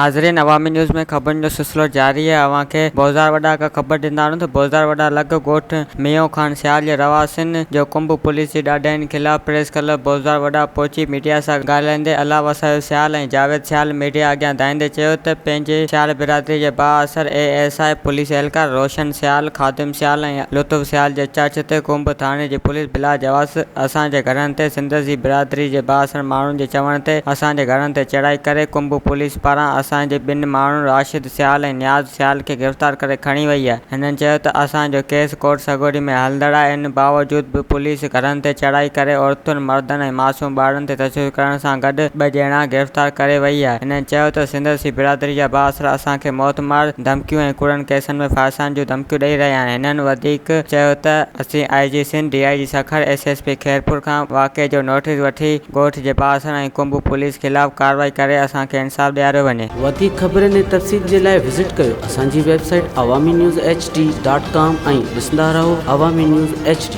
नाज़रीन, अवामी न्यूज़ में खबरनि जो सिलसिलो जारी है। अवां खे बोज़ार वॾा का ख़बर ॾींदा आहियूं त बोज़ार वॾा लॻ ॻोठ मियों खान सियाल जे रवासिन जो कुंभ पुलिस जी ॾाढनि खिलाफ़ प्रेस क्लब बोज़ार वॾा पहुची मीडिया सां ॻाल्हाईंदे अला वसायो सियाल ऐं जावेद सियाल मीडिया अॻियां दाईंदे चयो त पंहिंजे सियाल बिरादरी जे बाअसर ASI पुलिस एहलकार रोशन सियाल, ख़ादिम सियाल ऐं लुत्फ़ सियाल जे चर्च ते कुंभ थाणे जी पुलिस बिला जवास असांजे घरनि ते सिंध जी बिरादरी जे बाअसर माण्हुनि जे चवण ते असांजे घरनि ते चढ़ाई करे कुंभ पुलिस पारां असांजे ॿिनि माण्हुनि राशिद सियाल ऐं नियाज़ सियाल खे गिरफ़्तार करे खणी वई आहे। हिननि चयो त असांजो केस कोर्ट सॻोड़ी में हलंदड़ आहे। इन बावजूद बि पुलिस घरनि ते चढ़ाई करे औरतुनि, मर्दनि ऐं मासूम ॿारनि ते तशदुद करण सां गॾु 2 ॼणा गिरफ़्तार करे वई आहे। हिननि चयो त सिंध जी बिरादरी जा बाअसर असांखे मौतमार धमकियूं ऐं कूड़नि केसनि में फांसण जूं धमकियूं ॾेई रहिया आहिनि। हिननि वधीक चयो त असीं IG Sindh, DIG Sukkur, SSP Khairpur खां वाक़े जो नोटिस वठी ॻोठ जे बाअसर ऐं कुंभ पुलिस खिलाफ़ कार्रवाई करे असांखे इंसाफ़ ॾियारियो वञे। वधीक ख़बरनि ऐं तफ़सील जे लाइ विज़िट कयो असांजी वेबसाइट awami news hd.com ऐं ॾिसंदा रहो अवामी न्यूज़ HD।